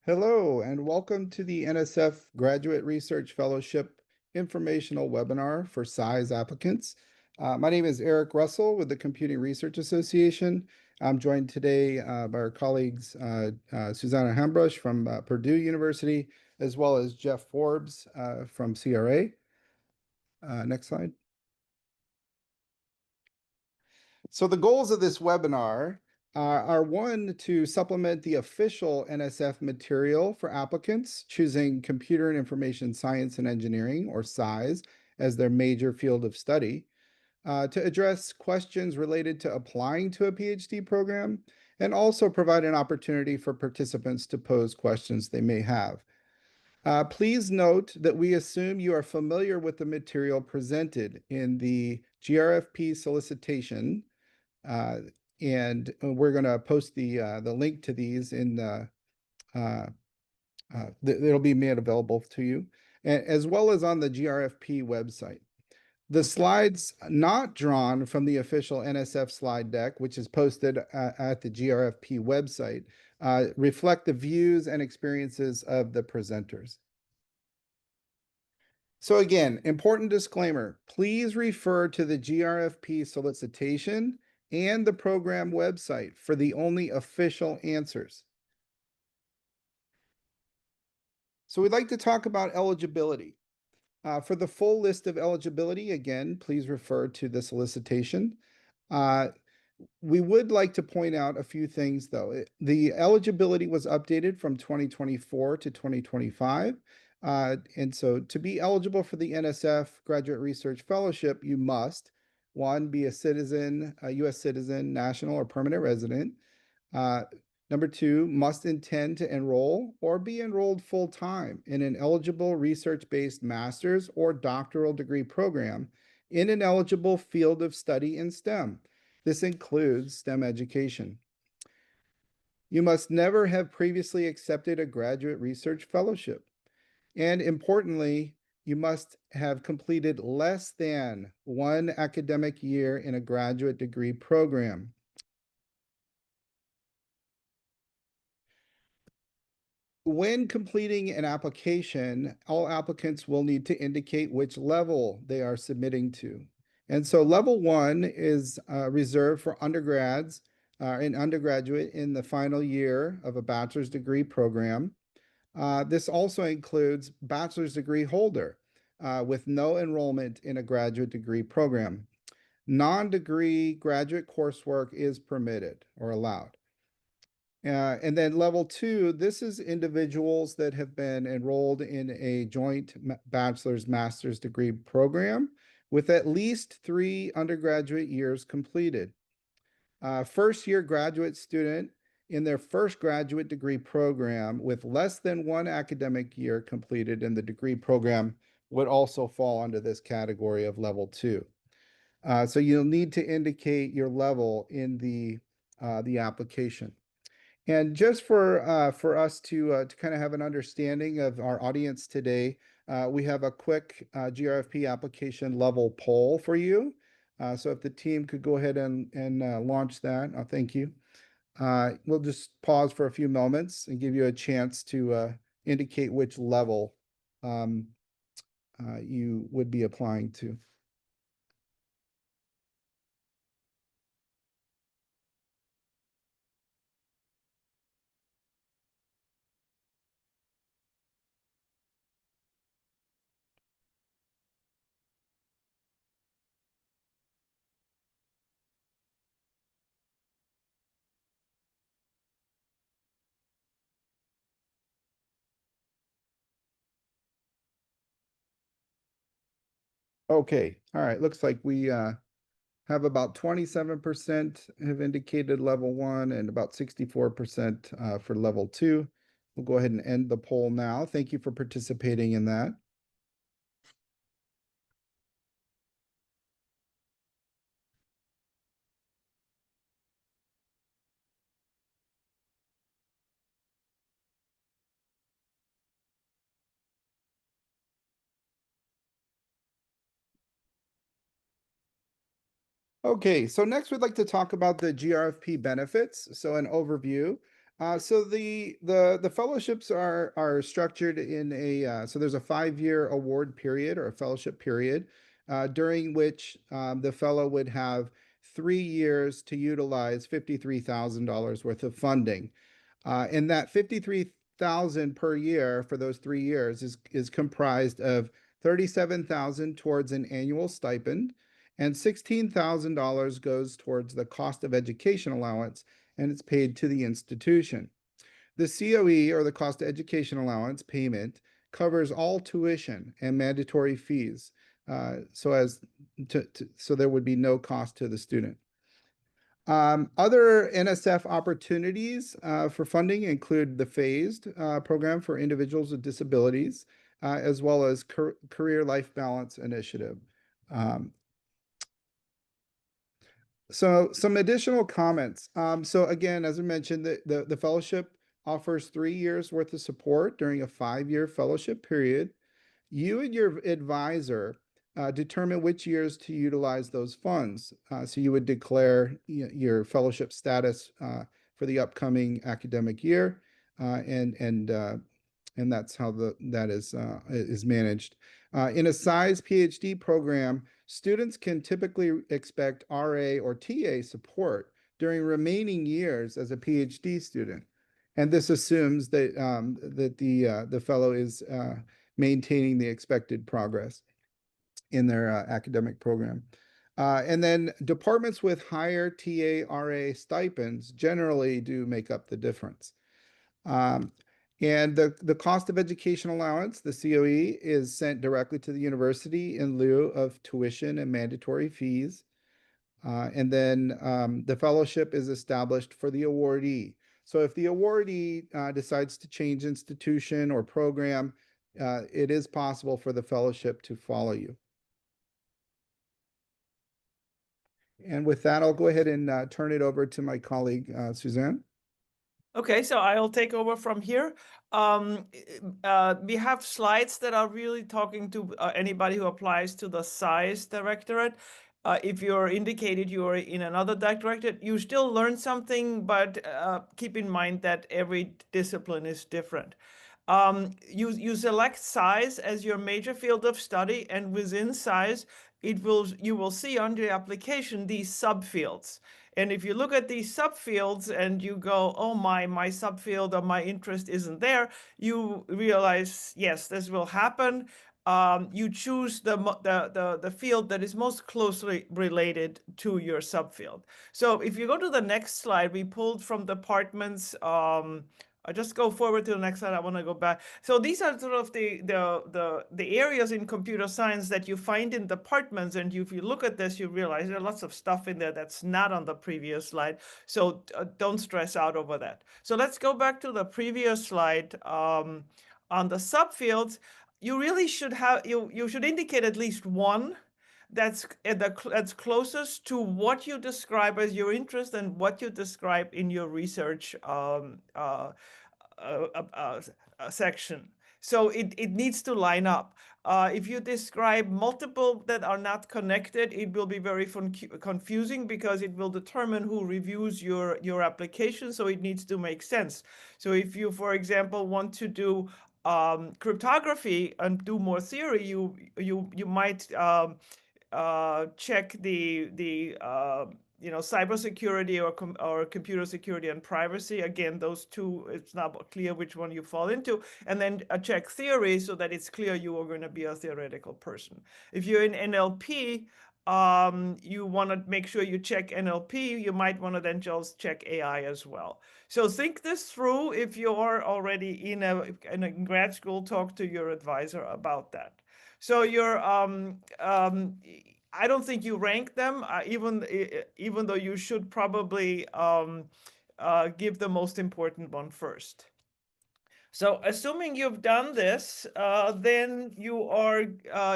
Hello, and welcome to the NSF Graduate Research Fellowship informational webinar for CISE applicants. My name is Eric Russell with the Computing Research Association. I'm joined today by our colleagues Susanna Hambrush from Purdue University, as well as Jeff Forbes from CRA. Next slide. So the goals of this webinar are one, to supplement the official NSF material for applicants choosing Computer and Information Science and Engineering, or CISE, as their major field of study, to address questions related to applying to a PhD program, and also provide an opportunity for participants to pose questions they may have. Please note that we assume you are familiar with the material presented in the GRFP solicitation, and we're going to post the link to these in it'll be made available to you, as well as on the GRFP website. The slides not drawn from the official NSF slide deck, which is posted at the GRFP website, reflect the views and experiences of the presenters. So again, important disclaimer, please refer to the GRFP solicitation and the program website for the only official answers. So we'd like to talk about eligibility. For the full list of eligibility, again, please refer to the solicitation. We would like to point out a few things, though. The eligibility was updated from 2024 to 2025. And so to be eligible for the NSF Graduate Research Fellowship, you must, one, be a citizen, a U.S. citizen, national, or permanent resident. Number two, must intend to enroll or be enrolled full-time in an eligible research-based master's or doctoral degree program in an eligible field of study in STEM. This includes STEM education. You must never have previously accepted a graduate research fellowship. And importantly, you must have completed less than one academic year in a graduate degree program. When completing an application, all applicants will need to indicate which level they are submitting to. And so level one is reserved for undergrads and undergraduate in the final year of a bachelor's degree program. This also includes bachelor's degree holder with no enrollment in a graduate degree program. Non-degree graduate coursework is permitted or allowed. And then level two, this is individuals that have been enrolled in a joint bachelor's, master's degree program with at least 3 undergraduate years completed. First year graduate student in their first graduate degree program with less than 1 academic year completed in the degree program would also fall under this category of level 2. So you'll need to indicate your level in the application. And just for us to kind of have an understanding of our audience today, we have a quick GRFP application level poll for you. So if the team could go ahead and launch that, thank you. We'll just pause for a few moments and give you a chance to indicate which level you would be applying to. Okay, all right, looks like we have about 27% have indicated level 1 and about 64% for level 2. We'll go ahead and end the poll now. Thank you for participating in that. Okay, so next we'd like to talk about the GRFP benefits. So an overview. So the fellowships are structured in a so there's a 5-year award period or a fellowship period during which the fellow would have 3 years to utilize $53,000 worth of funding. And that 53,000 per year for those 3 years is comprised of 37,000 towards an annual stipend, and $16,000 goes towards the cost of education allowance, and it's paid to the institution. The COE, or the cost of education allowance payment, covers all tuition and mandatory fees, so there would be no cost to the student. Other NSF opportunities for funding include the phased program for individuals with disabilities, as well as career life balance initiative. So some additional comments. So again, as I mentioned, the fellowship offers 3 years worth of support during a 5-year fellowship period. You and your advisor determine which years to utilize those funds. So you would declare your fellowship status for the upcoming academic year, and that's how that is managed. In a CISE PhD program, students can typically expect RA or TA support during remaining years as a PhD student, and this assumes that the fellow is maintaining the expected progress in their academic program. And then departments with higher TA RA stipends generally do make up the difference. And the cost of education allowance, the COE, is sent directly to the university in lieu of tuition and mandatory fees. And then the fellowship is established for the awardee. So if the awardee decides to change institution or program, it is possible for the fellowship to follow you. And with that, I'll go ahead and turn it over to my colleague, Suzanne. Okay, so I'll take over from here. We have slides that are really talking to anybody who applies to the CISE directorate. If you're indicated you're in another directorate, you still learn something, but keep in mind that every discipline is different. You select CISE as your major field of study, and within CISE, you will see under the application these subfields. And if you look at these subfields and you go, oh my subfield or my interest isn't there, you realize, yes, this will happen. You choose the field that is most closely related to your subfield. So if you go to the next slide, we pulled from departments. I just go forward to the next slide. I want to go back. So these are sort of the areas in computer science that you find in departments. And if you look at this, you realize there are lots of stuff in there that's not on the previous slide. So don't stress out over that. So let's go back to the previous slide. On the subfields, you really should have, you should indicate at least one that's closest to what you describe as your interest and what you describe in your research section. So it needs to line up. If you describe multiple that are not connected, it will be very confusing because it will determine who reviews your application. So it needs to make sense. So if you, for example, want to do cryptography and do more theory, you might check the cybersecurity or computer security and privacy. Again, those two, it's not clear which one you fall into. And then check theory so that it's clear you are going to be a theoretical person. If you're in NLP, you want to make sure you check NLP. You might want to then just check AI as well. So think this through. If you're already in a grad school, talk to your advisor about that. So you're I don't think you rank them, even though you should probably give the most important one first. So assuming you've done this, then you are,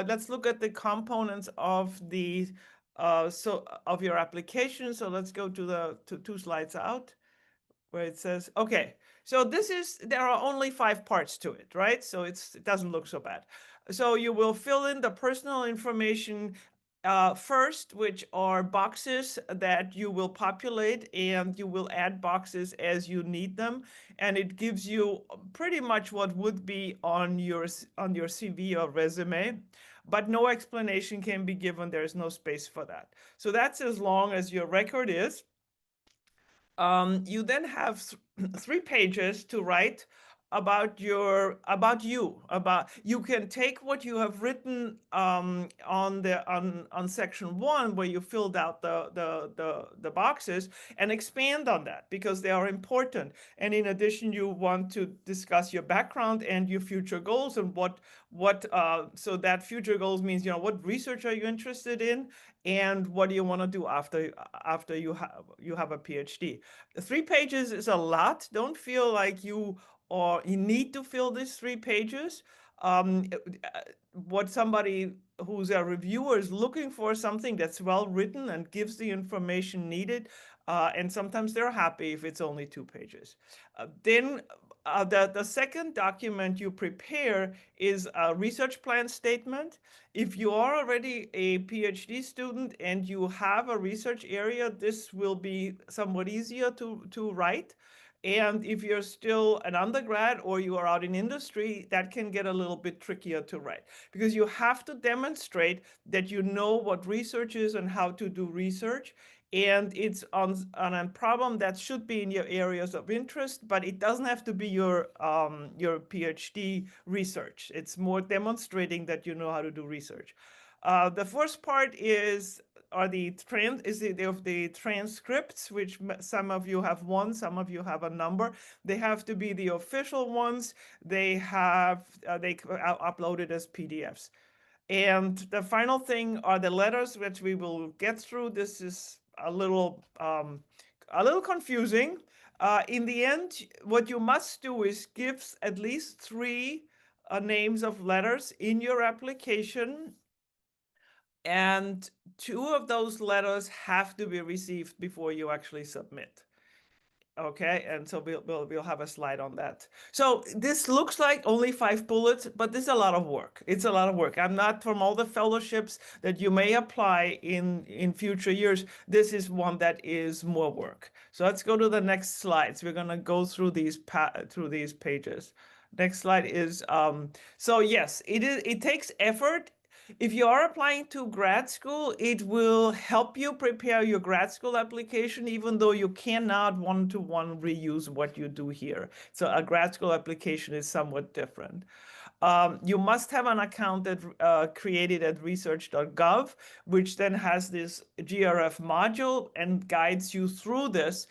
let's look at the components of the of your application. So let's go to the two slides out where it says, okay, so there are only 5 parts to it, right? So it doesn't look so bad. So you will fill in the personal information first, which are boxes that you will populate, and you will add boxes as you need them. And it gives you pretty much what would be on your CV or resume, but no explanation can be given. There's no space for that. So that's as long as your record is. You then have 3 pages to write about you. You can take what you have written on section 1, where you filled out the boxes, and expand on that because they are important. And in addition, you want to discuss your background and your future goals, and so that future goals means, what research are you interested in, and what do you want to do after you have a PhD. 3 pages is a lot. Don't feel like you need to fill these 3 pages. What somebody who's a reviewer is looking for, something that's well written and gives the information needed. And sometimes they're happy if it's only 2 pages. Then the second document you prepare is a research plan statement. If you are already a PhD student and you have a research area, this will be somewhat easier to write. And if you're still an undergrad or you are out in industry, that can get a little bit trickier to write, because you have to demonstrate that you know what research is and how to do research. And it's on a problem that should be in your areas of interest, but it doesn't have to be your PhD research. It's more demonstrating that you know how to do research. The first part are the transcripts, which some of you have one, some of you have a number. They have to be the official ones. They uploaded as PDFs. And the final thing are the letters, which we will get through. This is a little confusing. In the end, what you must do is give at least 3 names of letters in your application, and 2 of those letters have to be received before you actually submit. Okay, and so we'll have a slide on that. So this looks like only 5 bullets, but this is a lot of work. It's a lot of work. I'm not, from all the fellowships that you may apply in future years, this is one that is more work. So let's go to the next slides. We're gonna go through these pages. Next slide is so yes, it takes effort. If you are applying to grad school, it will help you prepare your grad school application, even though you cannot one-to-one reuse what you do here. So a grad school application is somewhat different. You must have an account that created at research.gov, which then has this GRF module and guides you through this.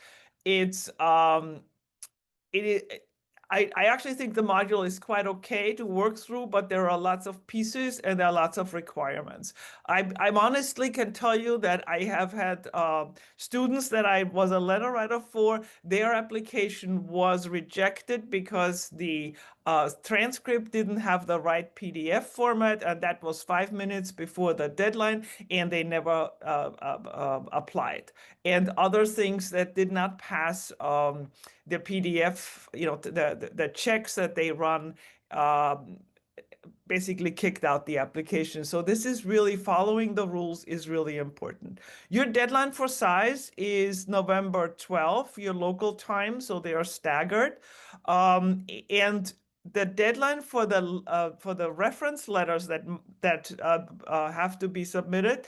I actually think the module is quite okay to work through, but there are lots of pieces and there are lots of requirements. I honestly can tell you that I have had students that I was a letter writer for, their application was rejected because the transcript didn't have the right PDF format, and that was 5 minutes before the deadline, and they never applied. And other things that did not pass the PDF, the checks that they run, basically kicked out the application. So this is really, following the rules is really important. Your deadline for CISE is November 12th, your local time, so they are staggered. And the deadline for the reference letters that have to be submitted,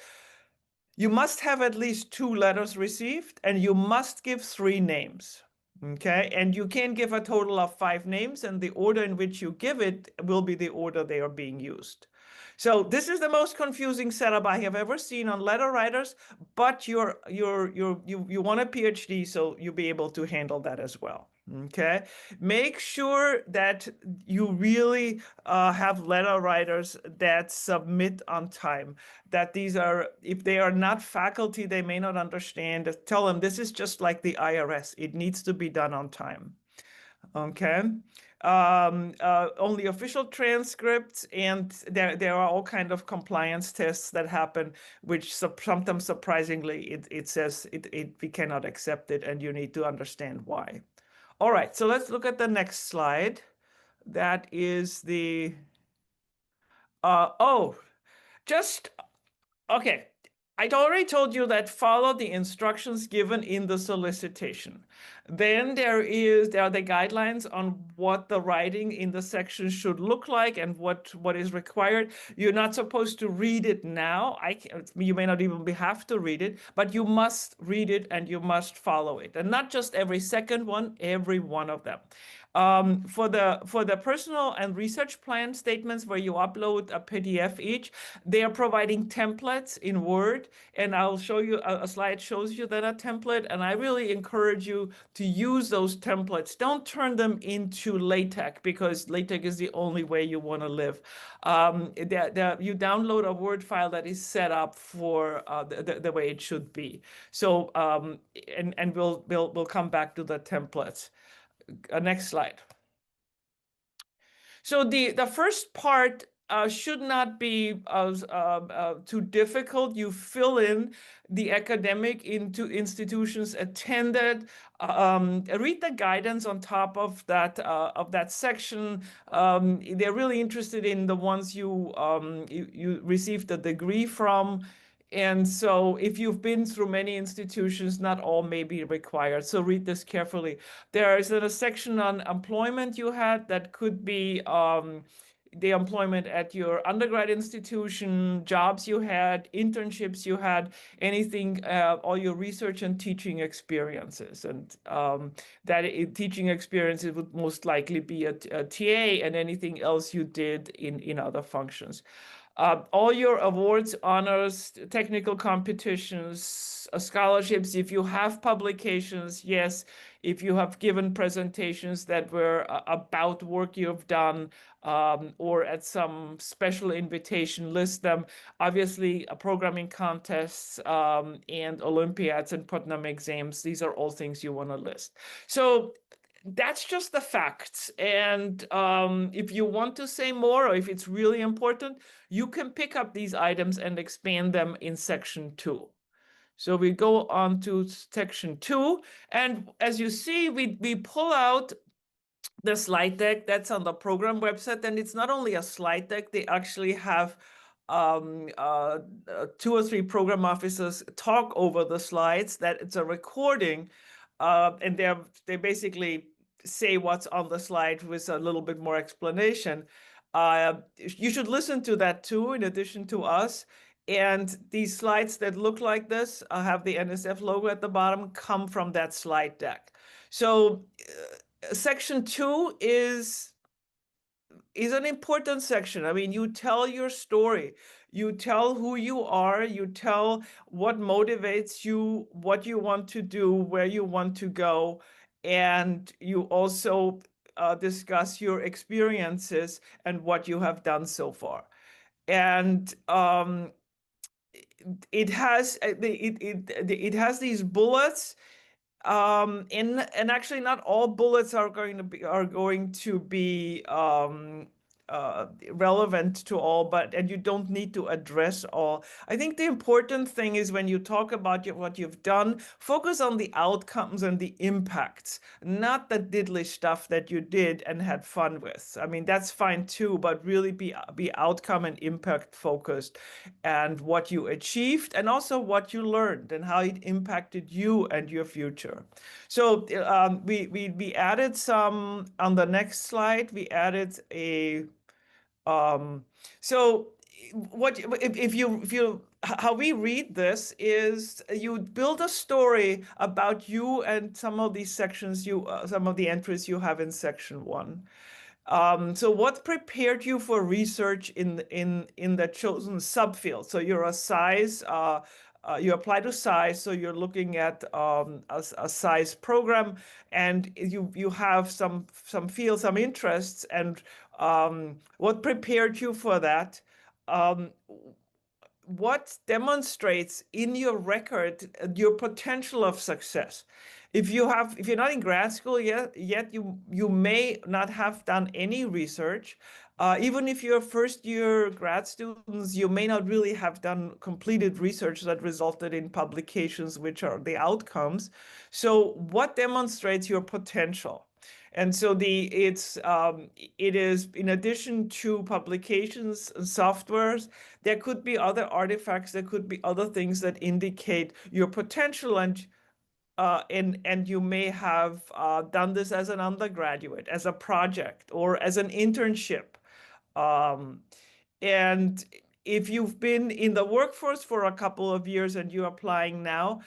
you must have at least 2 letters received, and you must give 3 names. Okay, and you can give a total of 5 names, and the order in which you give it will be the order they are being used. So this is the most confusing setup I have ever seen on letter writers, but you want a PhD, so you'll be able to handle that as well. Okay, make sure that you really have letter writers that submit on time. That if they are not faculty, they may not understand. Tell them this is just like the IRS. It needs to be done on time. Okay. Only official transcripts, and there are all kind of compliance tests that happen, which sometimes surprisingly it says we cannot accept it, and you need to understand why. All right, so let's look at the next slide. That is the okay. I already told you that follow the instructions given in the solicitation. Then there are the guidelines on what the writing in the section should look like and what is required. You're not supposed to read it now. You may not even have to read it, but you must read it and you must follow it. And not just every second one, every one of them. For the personal and research plan statements where you upload a PDF each, they are providing templates in Word, and I'll show you a slide shows you that a template, and I really encourage you to use those templates. Don't turn them into LaTeX, because LaTeX is the only way you want to live. You download a Word file that is set up for the way it should be. So and we'll come back to the templates. Next slide. So the first part should not be too difficult. You fill in the academic into institutions attended. Read the guidance on top of that section. They're really interested in the ones you received a degree from. And so if you've been through many institutions, not all may be required. So read this carefully. There is a section on employment you had that could be the employment at your undergrad institution, jobs you had, internships you had, anything, all your research and teaching experiences. And teaching experiences would most likely be a TA, and anything else you did in other functions. All your awards, honors, technical competitions, scholarships, if you have publications, yes. If you have given presentations that were about work you've done, or at some special invitation, list them. Obviously, programming contests and Olympiads and Putnam exams, these are all things you want to list. So that's just the facts. And if you want to say more, or if it's really important, you can pick up these items and expand them in section 2. So we go on to section 2, and as you see, we pull out the slide deck that's on the program website, and it's not only a slide deck, they actually have 2 or 3 program officers talk over the slides, that it's a recording, and they basically say what's on the slide with a little bit more explanation. You should listen to that too, in addition to us. And these slides that look like this, have the NSF logo at the bottom, come from that slide deck. So section 2 is an important section. I mean, you tell your story, you tell who you are, you tell what motivates you, what you want to do, where you want to go, and you also discuss your experiences and what you have done so far. And it has these bullets, and actually not all bullets are going to be relevant to all, and you don't need to address all. I think the important thing is, when you talk about what you've done, focus on the outcomes and the impacts, not the diddly stuff that you did and had fun with. I mean, that's fine too, but really be outcome and impact focused, and what you achieved, and also what you learned and how it impacted you and your future. So we added some on the next slide. We added a so how we read this is, you build a story about you and some of these sections, some of the entries you have in section 1. So what prepared you for research in the chosen subfield? So you're a CISE, you apply to CISE, so you're looking at a CISE program, and you have some fields, some interests, and what prepared you for that? What demonstrates in your record your potential of success? If you're not in grad school yet you may not have done any research. Even if you're first-year grad students, you may not really have done completed research that resulted in publications, which are the outcomes. So what demonstrates your potential? And so it is, in addition to publications and softwares, there could be other artifacts, there could be other things that indicate your potential, and you may have done this as an undergraduate, as a project, or as an internship. Um, and if you've been in the workforce for a couple of years and you're applying now,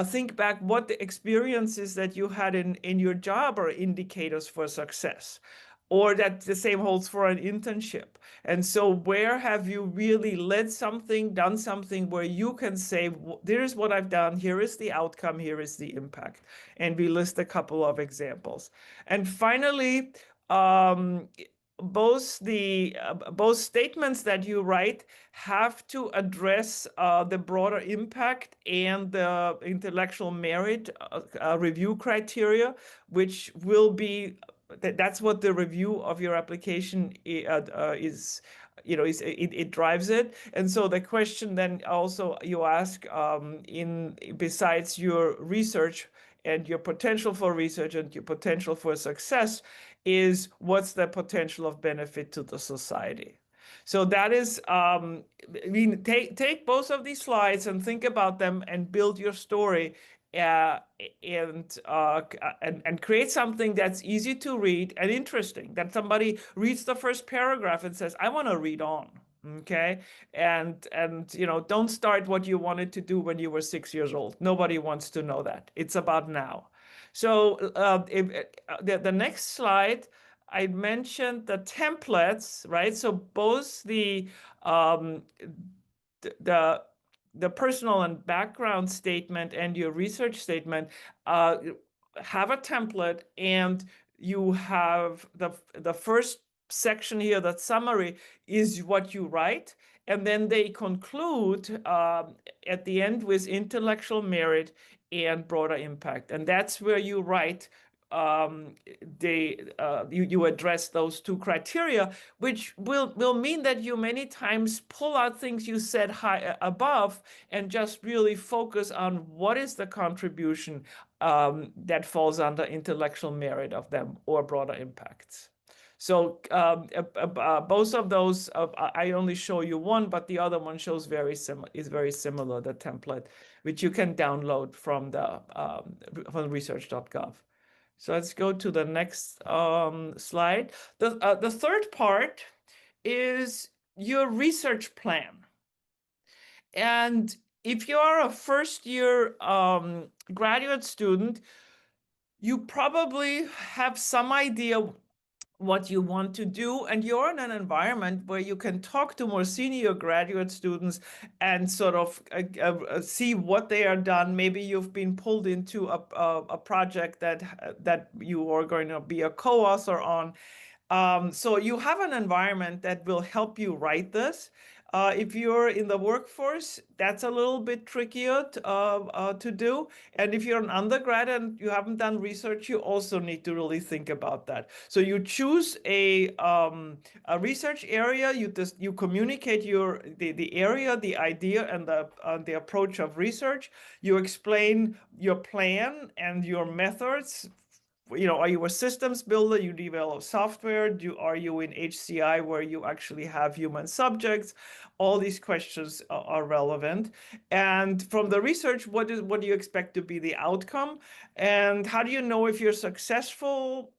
think back what the experiences that you had in your job are indicators for success. Or that the same holds for an internship. And so where have you really led something, done something where you can say, here's what I've done, here is the outcome, here is the impact. And we list a couple of examples. And finally, um, both statements that you write have to address the broader impact and the intellectual merit review criteria, which will be that's what the review of your application is. It drives it. And so the question then also you ask besides your research and your potential for research and your potential for success is what's the potential of benefit to the society. So that is, take both of these slides and think about them and build your story, uh, and create something that's easy to read and interesting, that somebody reads the first paragraph and says, I want to read on. Okay. And don't start what you wanted to do when you were 6 years old. Nobody wants to know that. It's about now. So the next slide, I mentioned the templates, right? So both um, the the personal and background statement and your research statement have a template, and you have the first section here, that summary is what you write, and then they conclude at the end with intellectual merit and broader impact, and that's where you write you address those two criteria, which will mean that you many times pull out things you said high above and just really focus on what is the contribution that falls under intellectual merit of them or broader impacts. So both of those, I only show you one, but the other one is very similar, the template, which you can download from from research.gov. So let's go to the next slide. The third part is your research plan. And if you're a first-year graduate student, you probably have some idea what you want to do, and you're in an environment where you can talk to more senior graduate students and sort of see what they are done. Maybe you've been pulled into a project that you are going to be a co-author on. So you have an environment that will help you write this. If you're in the workforce, that's a little bit trickier to do. And if you're an undergrad and you haven't done research, you also need to really think about that. So you choose a research area. You communicate the area, the idea, and the approach of research. You explain your plan and your methods. Are you a systems builder? You develop software? Are you in HCI where you actually have human subjects? All these questions are relevant. And from the research, what do you expect to be the outcome? And how do you know if you're successful?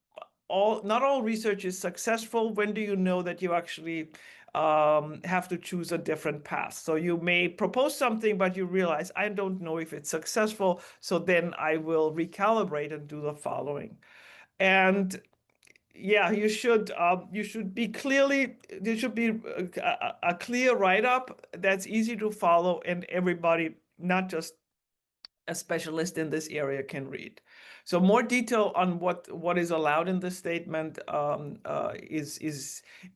Not all research is successful. When do you know that you actually have to choose a different path? So you may propose something, but you realize, I don't know if it's successful, so then I will recalibrate and do the following. And yeah, you should be there should be a clear write-up that's easy to follow, and everybody, not just a specialist in this area, can read. So more detail on what is allowed in the statement is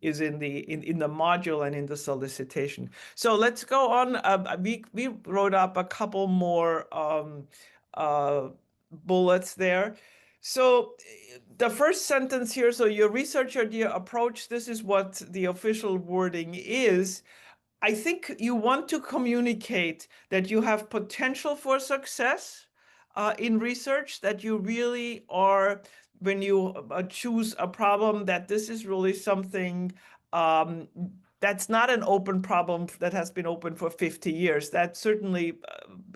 in the module and in the solicitation. So let's go on. We wrote up a couple more bullets there. So the first sentence here, so your research idea approach, this is what the official wording is. I think you want to communicate that you have potential for success in research, that you really are choose a problem, that this is really something that's not an open problem that has been open for 50 years. That certainly,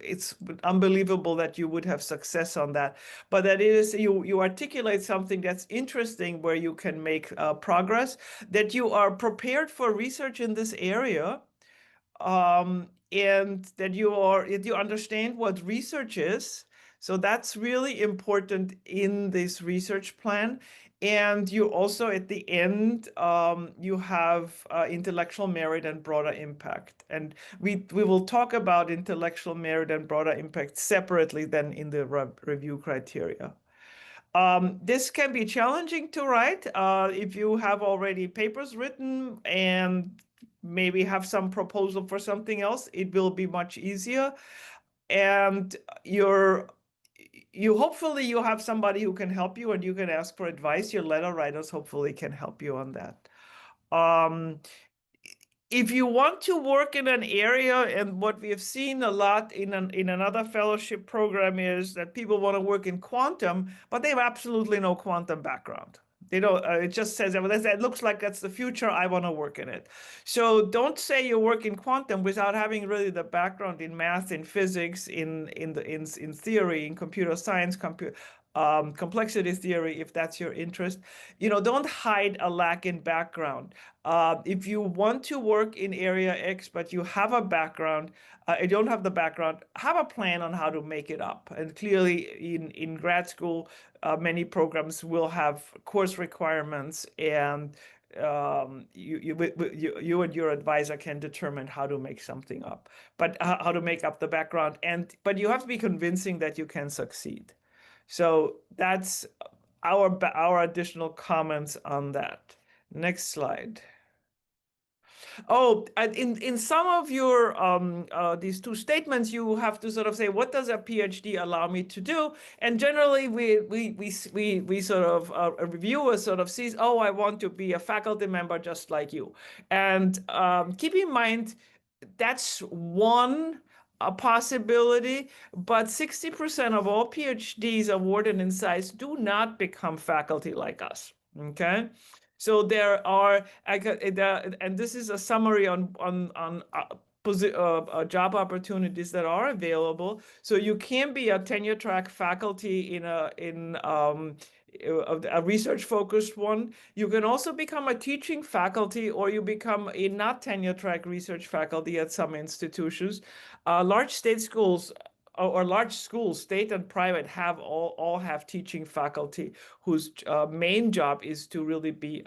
it's unbelievable that you would have success on that. But that is, you articulate something that's interesting where you can make progress, that you are prepared for research in this area, and that you understand what research is. So that's really important in this research plan. And you also, at the end, you have intellectual merit and broader impact. And we will talk about intellectual merit and broader impact separately than in the review criteria. This can be challenging to write if you have already papers written and maybe have some proposal for something else. It will be much easier. And hopefully you have somebody who can help you and you can ask for advice. Your letter writers hopefully can help you on that. If you want to work in an area, and what we have seen a lot in another fellowship program is that people want to work in quantum, but they have absolutely no quantum background. They don't, it just says, well, that looks like that's the future, I want to work in it. So don't say you work in quantum without having really the background in math, in physics, in theory, in computer science, complexity theory, if that's your interest. Don't hide a lack in background. If you want to work in area X, but you have a background, you don't have the background, have a plan on how to make it up. And clearly in grad school, many programs will have course requirements, and you and your advisor can determine how to make something up, but how to make up the background. But you have to be convincing that you can succeed. So that's our additional comments on that. Next slide. Oh, in some of your these two statements, you have to sort of say, what does a PhD allow me to do? And generally, we sort of a reviewer sort of sees, oh, I want to be a faculty member just like you. And keep in mind, that's one a possibility, but 60% of all PhDs awarded in CISE do not become faculty like us. Okay. So there are, and this is a summary on job opportunities that are available. So you can be a tenure track faculty in a research focused one. You can also become a teaching faculty, or you become a not tenure track research faculty at some institutions. Large state schools, or large schools, state and private, have all have teaching faculty whose main job is to really be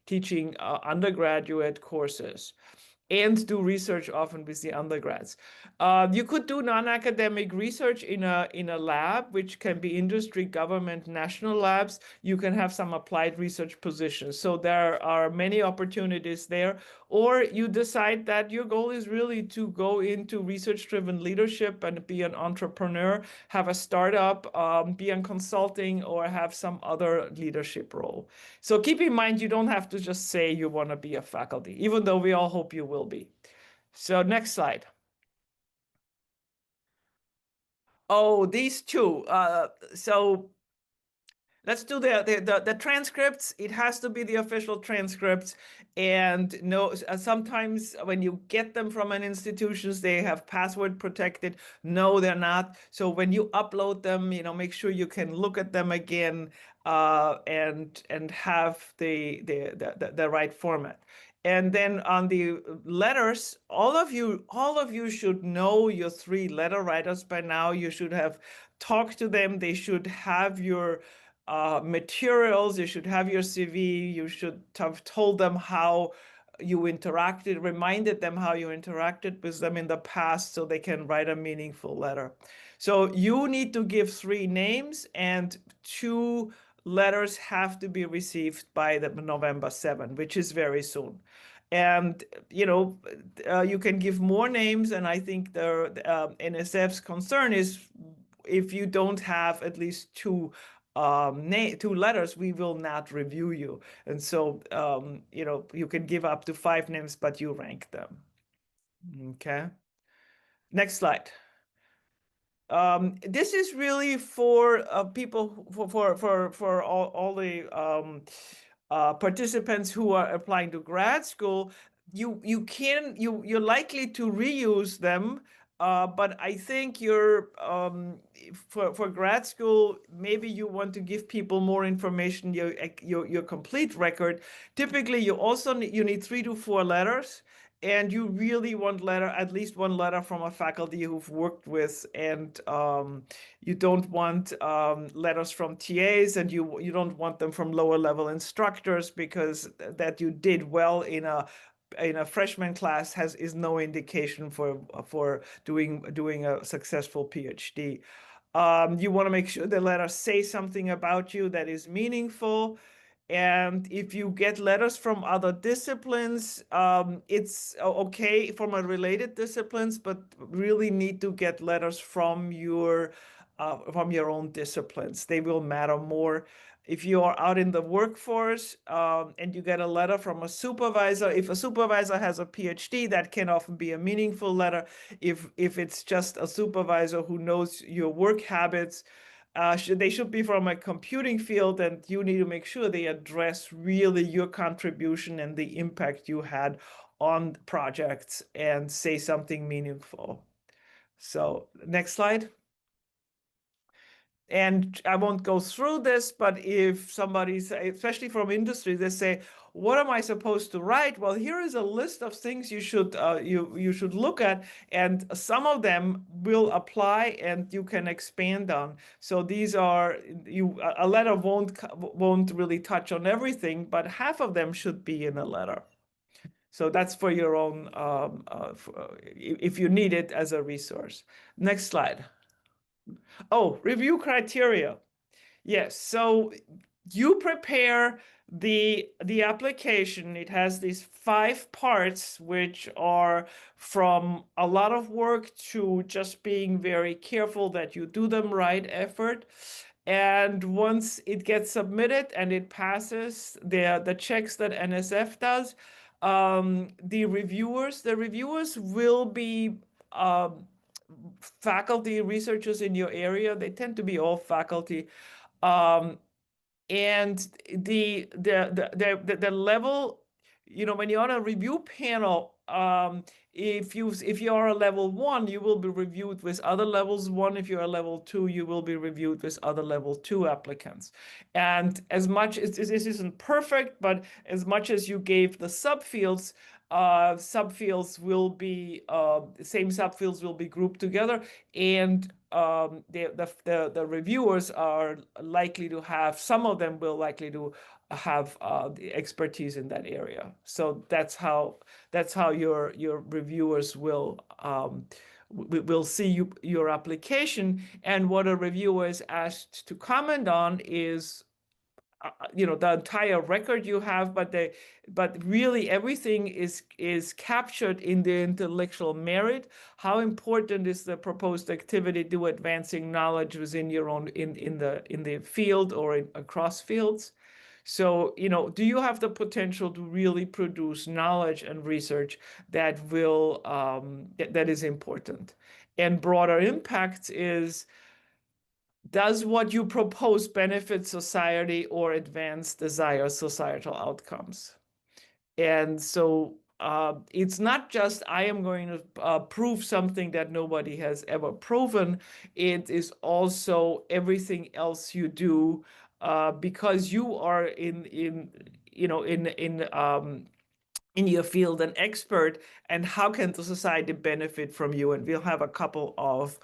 teaching undergraduate courses and do research often with the undergrads. You could do non-academic research in a lab, which can be industry, government, national labs. You can have some applied research positions. So there are many opportunities there. Or you decide that your goal is really to go into research-driven leadership and be an entrepreneur, have a startup, be in consulting, or have some other leadership role. So keep in mind, you don't have to just say you want to be a faculty, even though we all hope you will be. So next slide. Oh, these two. So let's do the transcripts. It has to be the official transcripts. And no, sometimes when you get them from an institution, they have password protected. No, they're not. So when you upload them, make sure you can look at them again and have the right format. And then on the letters, all of you should know your 3 letter writers by now. You should have talked to them. They should have your materials. You should have your CV. You should have told them how you interacted, reminded them how you interacted with them in the past, so they can write a meaningful letter. So you need to give 3 names, and 2 letters have to be received by the November 7, which is very soon. And you can give more names, and I think the NSF's concern is if you don't have at least 2 letters, we will not review you. And so you can give up to 5 names, but you rank them. Okay. Next slide. This is really for people for all the participants who are applying to grad school. You're likely to reuse them, but I think for grad school, maybe you want to give people more information, your complete record. Typically, you need 3 to 4 letters. And you really want at least one letter from a faculty you've worked with, and you don't want letters from TAs, and you don't want them from lower level instructors, because that you did well in a freshman class is no indication for doing a successful PhD. You want to make sure the letters say something about you that is meaningful. And if you get letters from other disciplines, it's okay from a related disciplines, but really need to get letters from your own disciplines. They will matter more. If you are out in the workforce and you get a letter from a supervisor, if a supervisor has a PhD, that can often be a meaningful letter. If it's just a supervisor who knows your work habits, they should be from a computing field, and you need to make sure they address really your contribution and the impact you had on projects and say something meaningful. So next slide. And I won't go through this, but if somebody, especially from industry, they say, what am I supposed to write? Well, here is a list of things you should you should look at, and some of them will apply and you can expand on. So these are a letter won't really touch on everything, but half of them should be in a letter. So that's for your own if you need it as a resource. Next slide. Oh, review criteria. Yes, so you prepare the application. It has these 5 parts, which are from a lot of work to just being very careful that you do them right effort. And once it gets submitted and it passes the checks that NSF does, the reviewers will be faculty researchers in your area. They tend to be all faculty. And the level, when you're on a review panel, if you are a level 1, you will be reviewed with other levels 1. If you're a level 2, you will be reviewed with other level 2 applicants. And as much as this isn't perfect, but as much as you gave the subfields, same subfields will be grouped together, and the reviewers are likely to have, some of them will likely to have the expertise in that area. So that's how your reviewers will see your application. And what a reviewer is asked to comment on is the entire record you have, but really everything is captured in the intellectual merit. How important is the proposed activity to advancing knowledge within your own in the field or across fields? So, do you have the potential to really produce knowledge and research that will that is important? And broader impact is, does what you propose benefit society or advance desired societal outcomes? And so it's not just I am going to prove something that nobody has ever proven. It is also everything else you do because you are in your field an expert, and how can the society benefit from you? And we'll have a couple of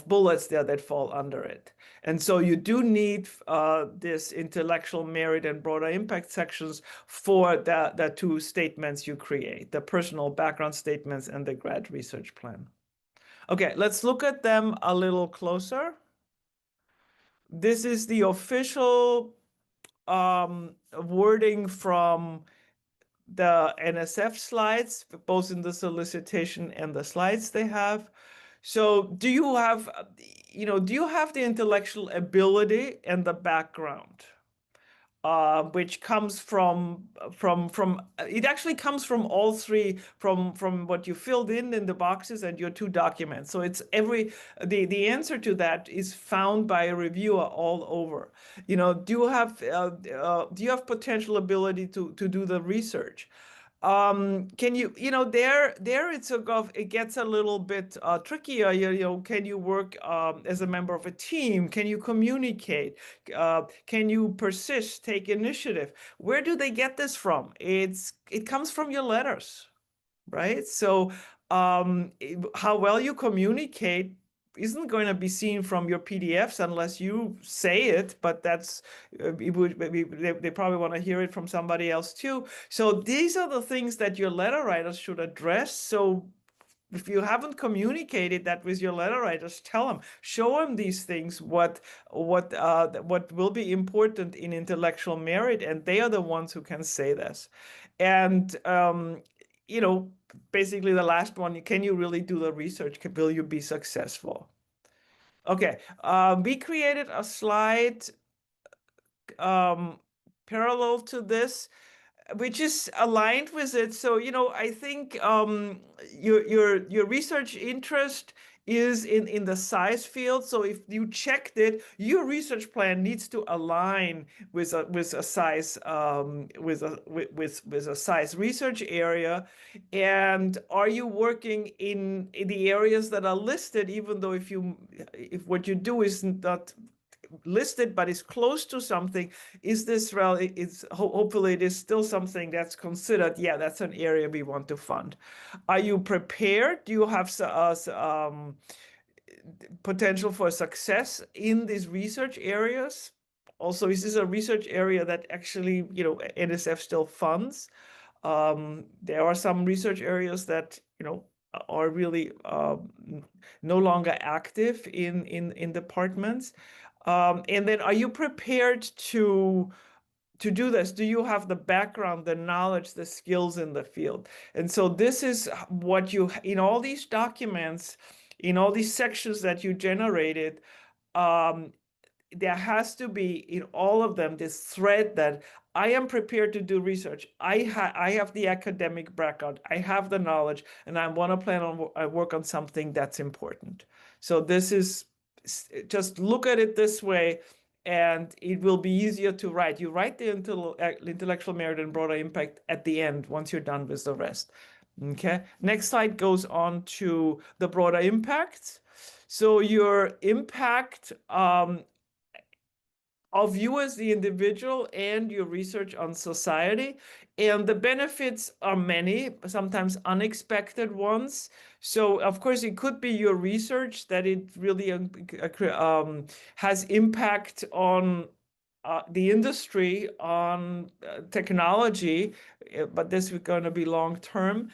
bullets there that fall under it. And so you do need this intellectual merit and broader impact sections for the 2 statements you create, the personal background statements and the grad research plan. Okay, let's look at them a little closer. This is the official wording from the NSF slides, both in the solicitation and the slides they have. So do you have the intellectual ability and the background? which comes from it actually comes from all three, from what you filled in the boxes and your 2 documents. So it's the answer to that is found by a reviewer all over. Do you have potential ability to do the research? Can there it gets a little bit trickier. Can you work as a member of a team? Can you communicate? Can you persist, take initiative? Where do they get this from? It comes from your letters, right? So how well you communicate isn't going to be seen from your PDFs unless you say it, but they probably want to hear it from somebody else too. So these are the things that your letter writers should address. So if you haven't communicated that with your letter writers, tell them, show them these things, what will be important in intellectual merit, and they are the ones who can say this. And basically the last one, can you really do the research? Will you be successful? Okay, we created a slide parallel to this, which is aligned with it. So, I think your research interest is in the CISE field. So if you checked it, your research plan needs to align with a CISE with a CISE research area. And are you working in the areas that are listed, even though if what you do is not listed but is close to something, is this hopefully it is still something that's considered, yeah, that's an area we want to fund. Are you prepared? Do you have potential for success in these research areas? Also, is this a research area that actually NSF still funds? There are some research areas that are really no longer active in departments. And then, are you prepared to do this? Do you have the background, the knowledge, the skills in the field? And so this is what in all these documents, in all these sections that you generated, there has to be in all of them this thread that I am prepared to do research. I have the academic background. I have the knowledge, and I want to plan on work on something that's important. So this is, just look at it this way, and it will be easier to write. You write the intellectual merit and broader impact at the end once you're done with the rest. Okay. Next slide goes on to the broader impact. So your impact of you as the individual and your research on society. And the benefits are many, sometimes unexpected ones. So, of course, it could be your research that it really has impact on the industry, on technology, but this is going to be long term.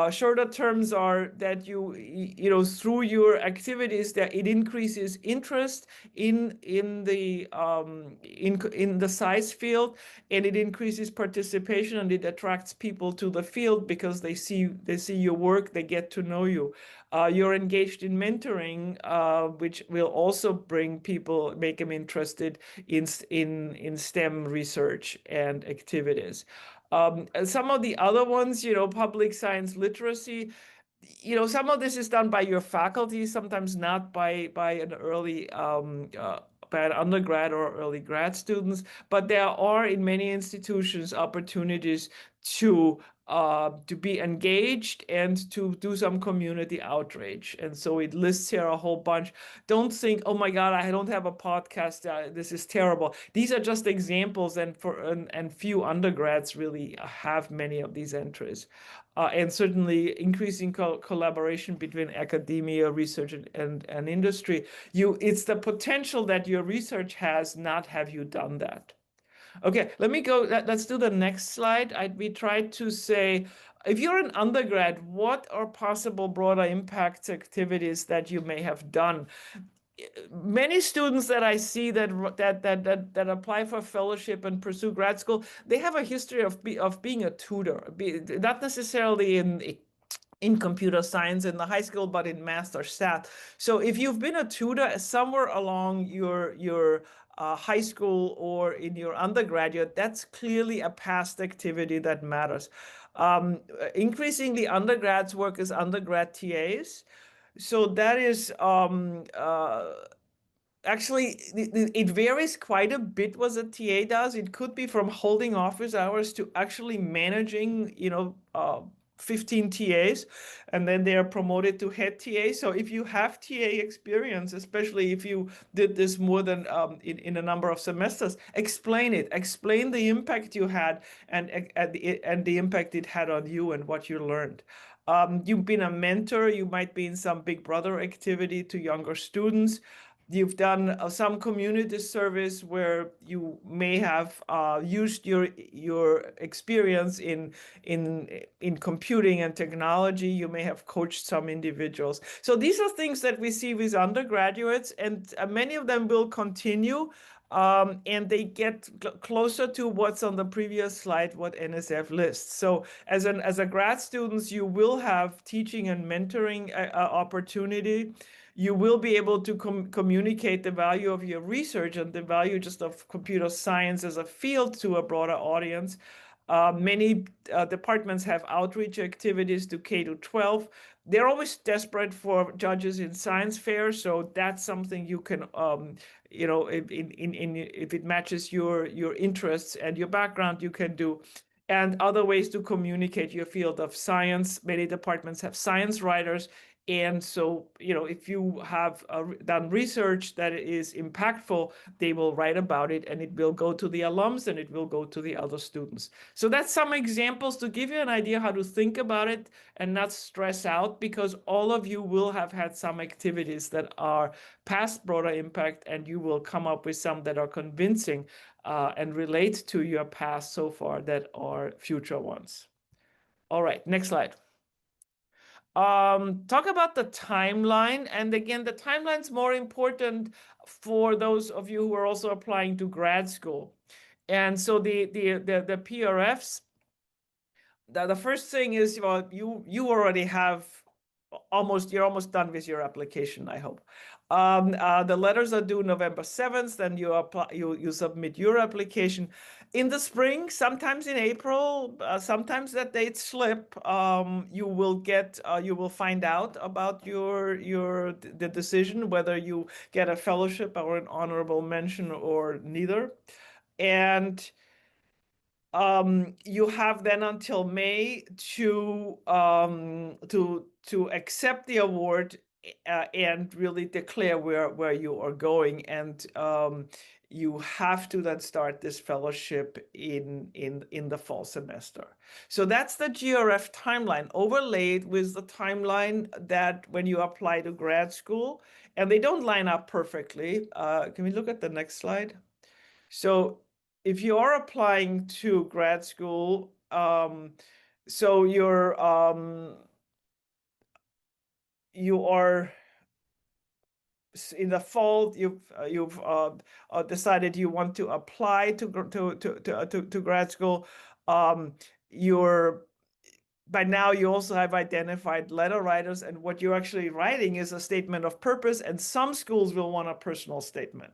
Shorter terms are that through your activities, that it increases interest in the CISE field, and it increases participation, and it attracts people to the field because they see your work, they get to know you. You're engaged in mentoring, which will also make them interested in STEM research and activities. Some of the other ones, public science literacy, some of this is done by your faculty, sometimes not by an early by an undergrad or early grad students, but there are in many institutions opportunities to be engaged and to do some community outreach. And so it lists here a whole bunch. Don't think, oh my God, I don't have a podcast. This is terrible. These are just examples, and few undergrads really have many of these entries. And certainly increasing collaboration between academia, research, and industry. It's the potential that your research has, not have you done that. Okay, let me go. Let's do the next slide. We tried to say, if you're an undergrad, what are possible broader impact activities that you may have done? Many students that I see that apply for fellowship and pursue grad school, they have a history of being a tutor, not necessarily in computer science in the high school, but in math or stat. So if you've been a tutor somewhere along your high school or in your undergraduate, that's clearly a past activity that matters. Increasingly, undergrads work as undergrad TAs. So that is actually, it varies quite a bit what a TA does. It could be from holding office hours to actually managing, 15 TAs, and then they are promoted to head TA. So if you have TA experience, especially if you did this more than in a number of semesters, explain it. Explain the impact you had and the impact it had on you and what you learned. You've been a mentor. You might be in some Big Brother activity to younger students. You've done some community service where you may have used your experience in computing and technology. You may have coached some individuals. So these are things that we see with undergraduates, and many of them will continue. And they get closer to what's on the previous slide, what NSF lists. So as a grad students, you will have teaching and mentoring opportunity. You will be able to communicate the value of your research and the value just of computer science as a field to a broader audience. Many departments have outreach activities to K to 12. They're always desperate for judges in science fairs, so that's something you can, if it matches your interests and your background, you can do. And other ways to communicate your field of science. Many departments have science writers. And so, if you have done research that is impactful, they will write about it, and it will go to the alums and it will go to the other students. So that's some examples to give you an idea how to think about it and not stress out, because all of you will have had some activities that are past broader impact, and you will come up with some that are convincing and relate to your past so far that are future ones. All right, next slide. Talk about the timeline. And again, the timeline's more important for those of you who are also applying to grad school. And so the PRFs, the first thing is, well, you already have you're almost done with your application, I hope. The letters are due November 7th, then you submit your application. In the spring, sometimes in April, sometimes that dates slip, you will find out about the decision, whether you get a fellowship or an honorable mention or neither. And you have then until May to accept the award and really declare where you are going, and you have to then start this fellowship in the fall semester. So that's the GRF timeline overlaid with the timeline that when you apply to grad school, and they don't line up perfectly. Can we look at the next slide? So if you are applying to grad school, so you are in the fall, you've decided you want to apply to grad school. By now, you also have identified letter writers, and what you're actually writing is a statement of purpose, and some schools will want a personal statement.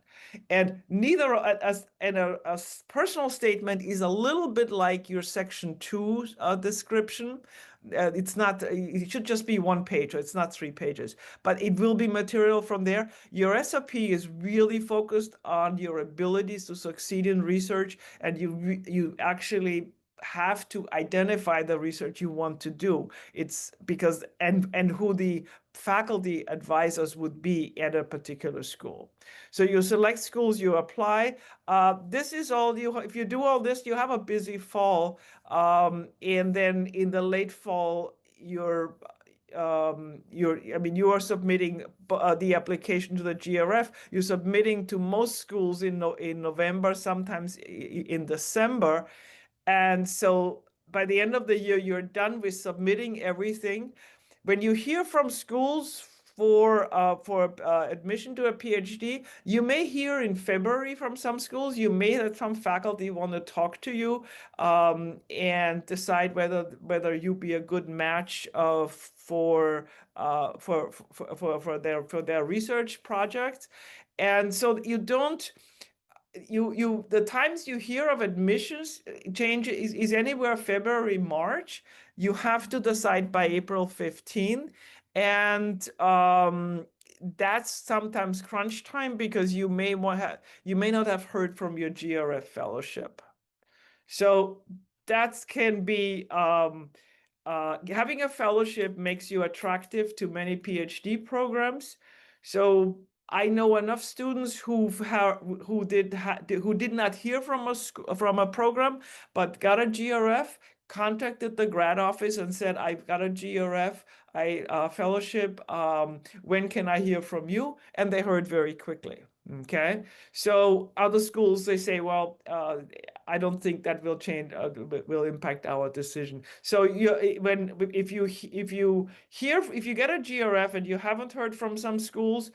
And a personal statement is a little bit like your Section 2 description. It should just be 1 page, it's not 3 pages, but it will be material from there. Your SOP is really focused on your abilities to succeed in research, and you actually have to identify the research you want to do. It's because and who the faculty advisors would be at a particular school. So you select schools, you apply. This is all you. If you do all this, you have a busy fall, and then in the late fall, you are submitting the application to the GRF. You're submitting to most schools in November, sometimes in December. And so by the end of the year, you're done with submitting everything. When you hear from schools for admission to a PhD, you may hear in February from some schools. You may have some faculty want to talk to you and decide whether you be a good match for their research project. And so you don't the times you hear of admissions change is anywhere February, March. You have to decide by April 15, and that's sometimes crunch time because you may not have heard from your GRF fellowship. So that can be having a fellowship makes you attractive to many PhD programs. So I know enough students who did not hear from a program, but got a GRF, contacted the grad office and said, "I've got a GRF, fellowship. When can I hear from you?" And they heard very quickly. Okay, so other schools, they say, "Well, I don't think that will change, will impact our decision." So if you get a GRF and you haven't heard from some schools,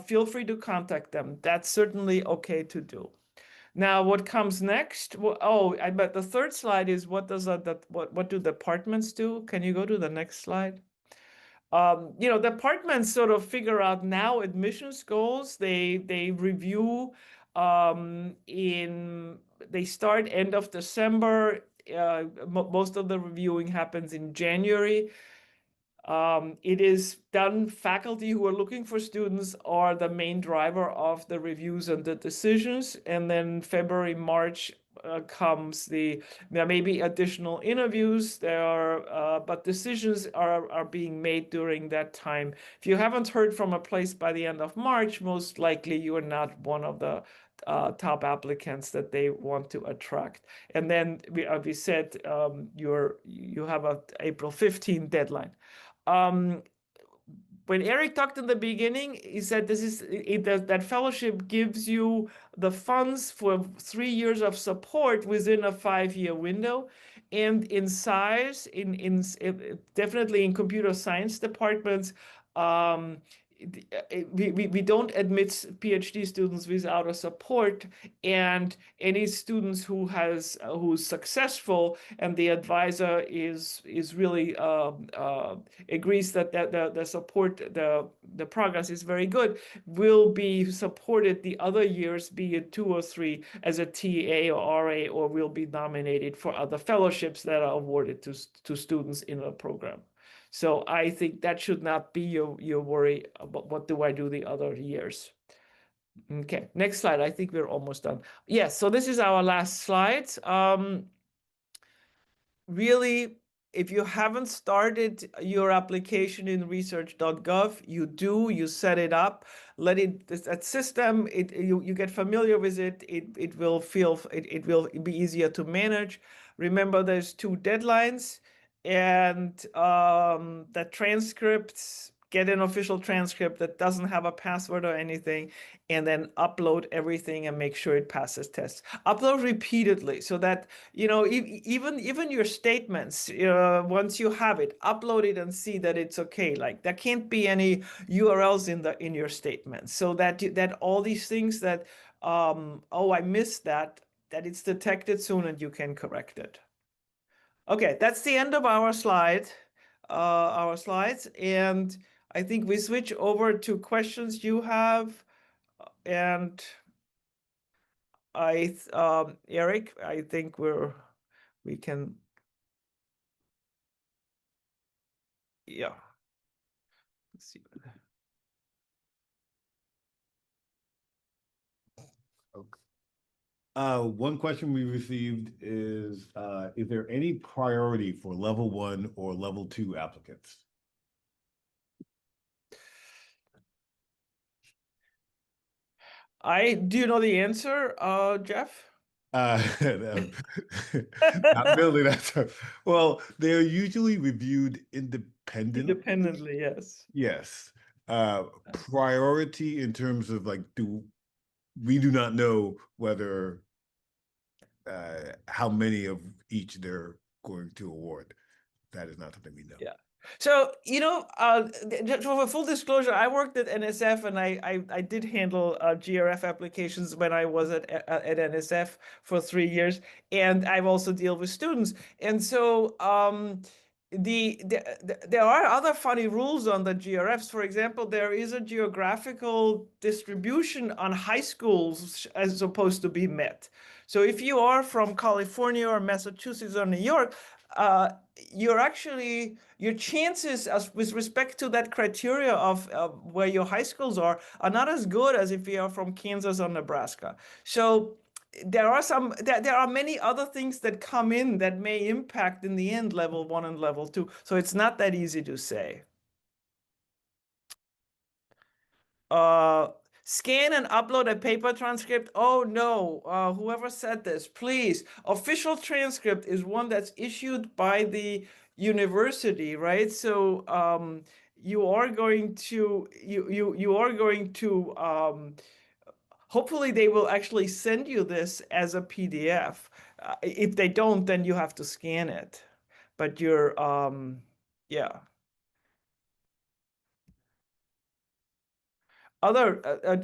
feel free to contact them. That's certainly okay to do. Now, what comes next? Well, I bet the third slide is what do departments do? Can you go to the next slide? Departments sort of figure out now admissions goals. They review they start end of December. Most of the reviewing happens in January. It is done, faculty who are looking for students are the main driver of the reviews and the decisions. And then February, March comes there may be additional interviews there, but decisions are being made during that time. If you haven't heard from a place by the end of March, most likely you are not one of the top applicants that they want to attract. And then we said you have a April 15 deadline. When Eric talked in the beginning, he said that fellowship gives you the funds for 3 years of support within a 5-year window. And in CISE, definitely in computer science departments, we don't admit PhD students without a support, and any students who's successful and the advisor is really agrees that the support, the progress is very good, will be supported the other years, be it 2 or 3, as a TA or RA, or will be nominated for other fellowships that are awarded to students in a program. So I think that should not be your worry about what do I do the other years. Okay, next slide. I think we're almost done. Yes, so this is our last slide. Really, if you haven't started your application in research.gov, you set it up, that system, you get familiar with it, it will be easier to manage. Remember, there's 2 deadlines, and the transcripts, get an official transcript that doesn't have a password or anything, and then upload everything and make sure it passes tests. Upload repeatedly so that, even your statements, once you have it, upload it and see that it's okay. Like, there can't be any URLs in your statements, so that all these things that, I missed that it's detected soon and you can correct it. Okay, that's the end of our slides, and I think we switch over to questions you have, and Eric, I think we can, yeah. Let's see. One question we received is there any priority for level 1 or level 2 applicants? Do you know the answer, Jeff? Not really. Well, they're usually reviewed Independently, yes. Yes. Priority in terms of we do not know whether how many of each they're going to award. That is not something we know. Yeah. So, just for full disclosure, I worked at NSF, and I did handle GRF applications when I was at NSF for 3 years, and I've also dealt with students. And so there are other funny rules on the GRFs. For example, there is a geographical distribution on high schools as supposed to be met. So if you are from California or Massachusetts or New York, you're actually, your chances with respect to that criteria of where your high schools are not as good as if you are from Kansas or Nebraska. So there are many other things that come in that may impact in the end level 1 and level 2. So it's not that easy to say. Scan and upload a paper transcript. Oh no, whoever said this, please. Official transcript is one that's issued by the university, right? So you are going to hopefully they will actually send you this as a PDF. If they don't, then you have to scan it. But you're, yeah.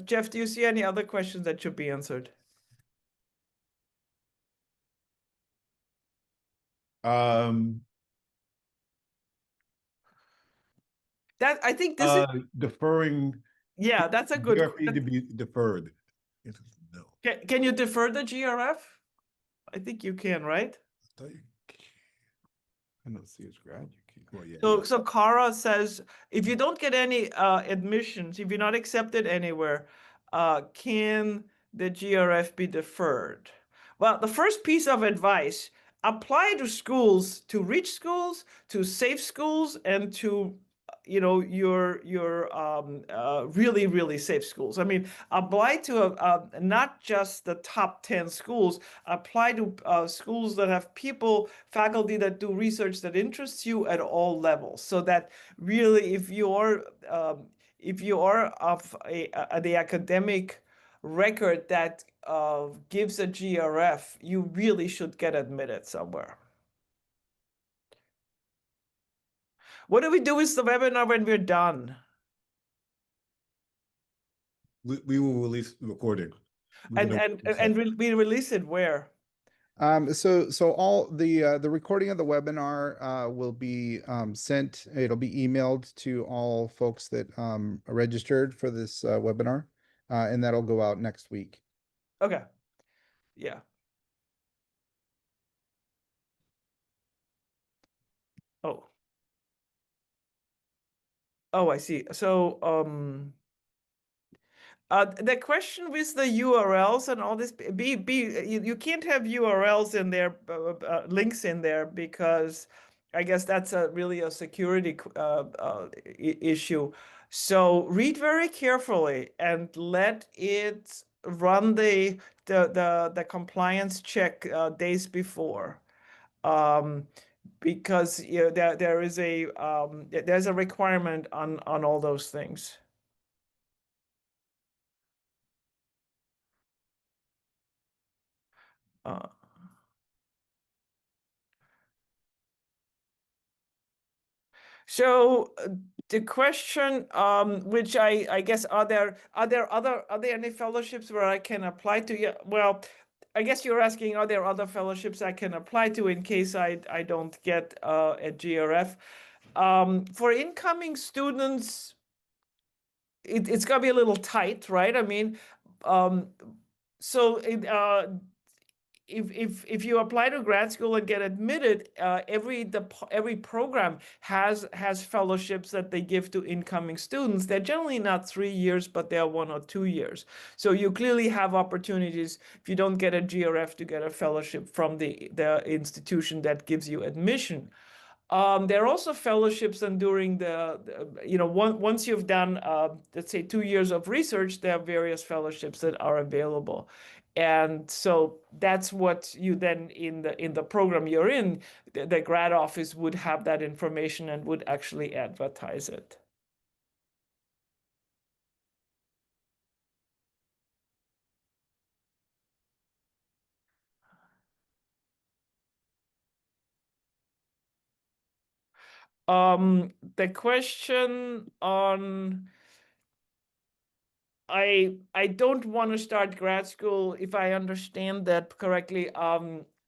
Jeff, do you see any other questions that should be answered? That I think this is, Deferring yeah, that's a good. GRFP to be deferred. No. Can you defer the GRF? I think you can, right? I don't see his grad. Well, yeah. So Kara says, if you don't get any admissions, if you're not accepted anywhere, can the GRF be deferred? Well, the first piece of advice, apply to schools, to rich schools, to safe schools, and to your really, really safe schools. I mean, apply to not just the top 10 schools, apply to schools that have people, faculty that do research that interests you at all levels. So that really, if you are of the academic record that gives a GRF, you really should get admitted somewhere. What do we do with the webinar when we're done? We will release the recording. And we release it where? So all the recording of the webinar will be sent. It'll be emailed to all folks that are registered for this webinar, and that'll go out next week. Okay. Yeah. Oh. Oh, I see. So the question with the URLs and all this, you can't have URLs in there, links in there, because I guess that's really a security issue. So read very carefully and let it run the compliance check days before. Because there's a requirement on all those things. So the question, which I guess, are there any fellowships where I can apply to? Yeah, well, I guess you're asking, are there other fellowships I can apply to in case I don't get a GRF? For incoming students, it's gonna be a little tight, right? I mean, so if you apply to grad school and get admitted, every program has fellowships that they give to incoming students. They're generally not 3 years, but they're 1 or 2 years. So you clearly have opportunities, if you don't get a GRF, to get a fellowship from the institution that gives you admission. There are also fellowships, and during once you've done let's say 2 years of research, there are various fellowships that are available. And so that's what you then, in the program you're in, the grad office would have that information and would actually advertise it. The question on, I don't want to start grad school, if I understand that correctly.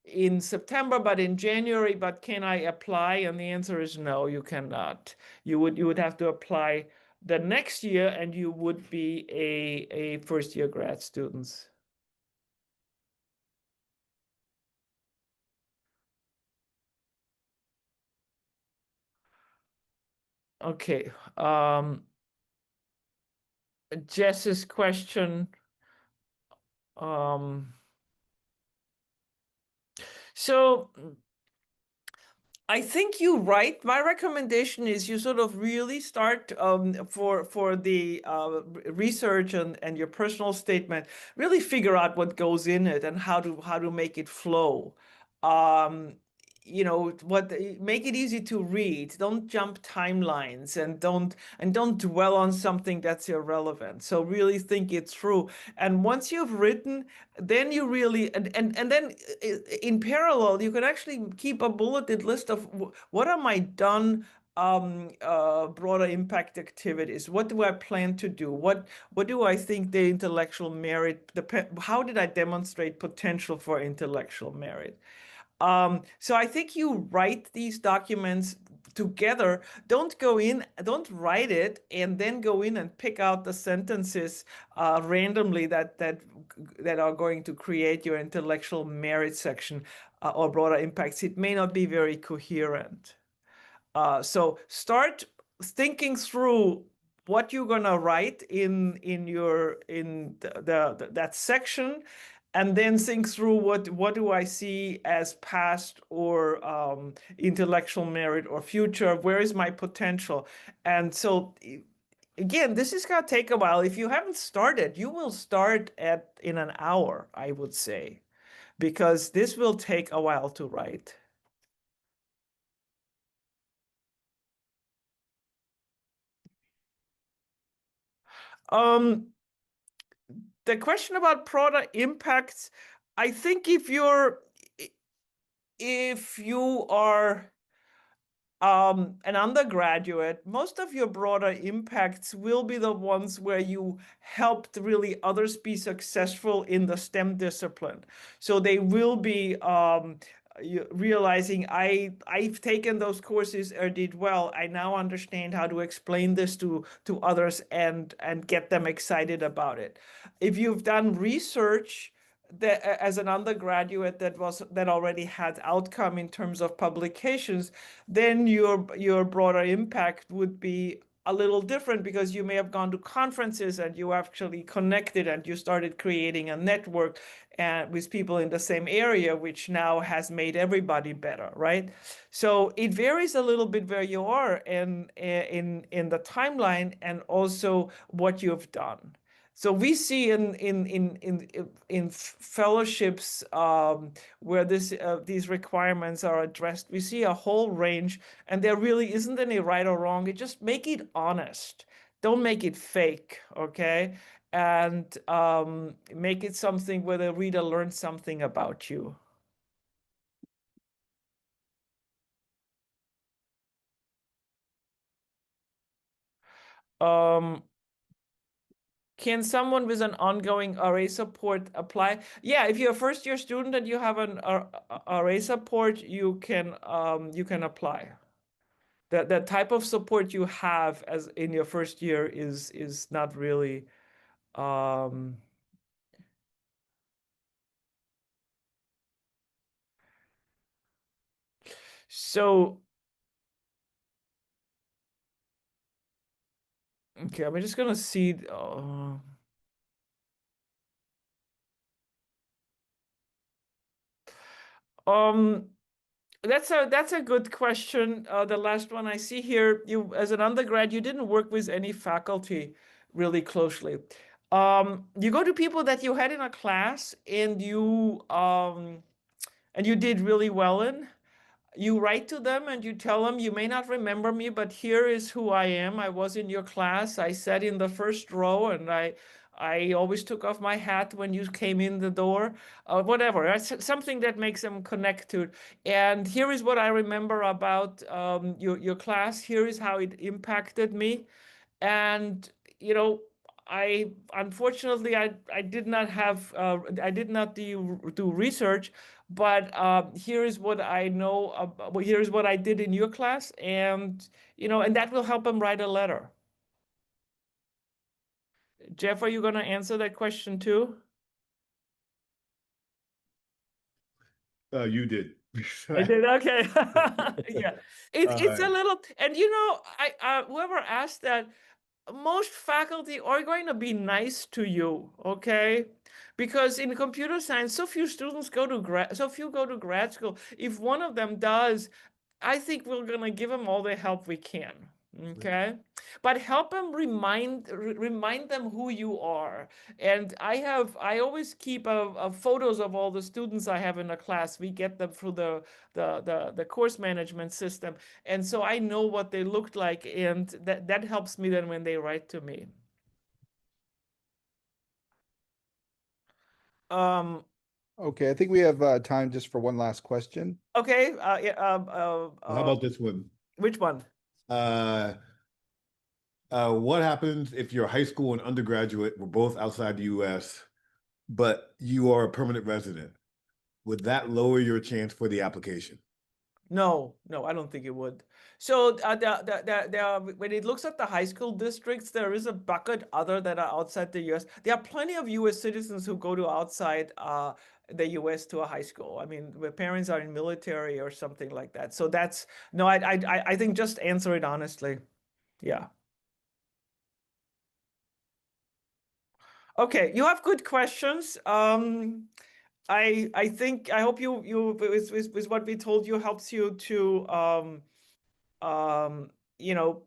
in September, but in January, but can I apply? And the answer is no, you cannot. You would have to apply the next year, and you would be a first year grad student. Okay. Jess's question. So I think you're right. My recommendation is you sort of really start for the research and your personal statement, really figure out what goes in it and how to make it flow. Um, you know, make it easy to read. Don't jump timelines and don't dwell on something that's irrelevant. So really think it through. And once you've written, then you really and then in parallel you can actually keep a bulleted list of what are my done broader impact activities. What do I plan to do? What do I think the intellectual merit, how did I demonstrate potential for intellectual merit? So I think you write these documents together. Don't write it and then go in and pick out the sentences randomly that are going to create your intellectual merit section or broader impacts. It may not be very coherent. So start thinking through what you're gonna write in that section, and then think through what do I see as past or intellectual merit or future? Where is my potential? And so again, this is gonna take a while. If you haven't started, you will start in an hour, I would say, because this will take a while to write. The question about product impacts, I think if you are an undergraduate, most of your broader impacts will be the ones where you helped really others be successful in the STEM discipline. So they will be realizing I've taken those courses or did well. I now understand how to explain this to others and get them excited about it. If you've done research that as an undergraduate that already had outcome in terms of publications, then your broader impact would be a little different because you may have gone to conferences and you actually connected and you started creating a network with people in the same area, which now has made everybody better, right? So it varies a little bit where you are in the timeline and also what you've done. So we see in fellowships where these requirements are addressed, we see a whole range, and there really isn't any right or wrong. It just make it honest. Don't make it fake, okay? And make it something where the reader learns something about you. Can someone with an ongoing RA support apply? Yeah, if you're a first year student and you have an RA support, you can apply. The type of support you have as in your first year is not really so okay, I'm just gonna see that's a good question. The last one I see here, you as an undergrad, you didn't work with any faculty really closely. You go to people that you had in a class and you did really well in. You write to them and you tell them, you may not remember me, but here is who I am. I was in your class. I sat in the first row and I always took off my hat when you came in the door, whatever. That's something that makes them connect to it. And here is what I remember about your class. Here is how it impacted me. And, you know, unfortunately I did not have I did not do research, but here is what I know. Here is what I did in your class, and and that will help them write a letter. Jeff, are you going to answer that question too? You did. I did. Okay. Yeah. It's a little, and whoever asked that, most faculty are going to be nice to you, okay? Because in computer science, so few go to grad school. If one of them does, I think we're gonna give them all the help we can. Okay, but help them remind them who you are. And I always keep photos of all the students I have in a class. We get them through the course management system, and so I know what they looked like, and that helps me then when they write to me. Okay, I think we have time just for one last question. Okay. How about this one? Which one? What happens if your high school and undergraduate were both outside the US, but you are a permanent resident? Would that lower your chance for the application? No, I don't think it would. So when it looks at the high school districts, there is a bucket other that are outside the U.S. There are plenty of U.S. citizens who go to outside the U.S. to a high school. I mean, their parents are in military or something like that. So that's no. I think just answer it honestly. Yeah. Okay, you have good questions. I think I hope you with what we told you helps you to you know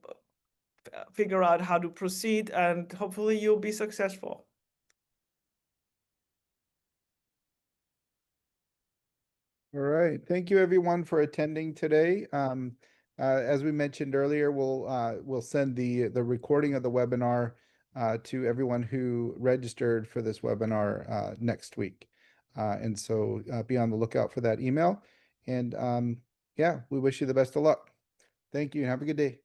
figure out how to proceed, and hopefully you'll be successful. All right. Thank you everyone for attending today. As we mentioned earlier, we'll send the recording of the webinar to everyone who registered for this webinar next week. And so be on the lookout for that email. And yeah, we wish you the best of luck. Thank you and have a good day.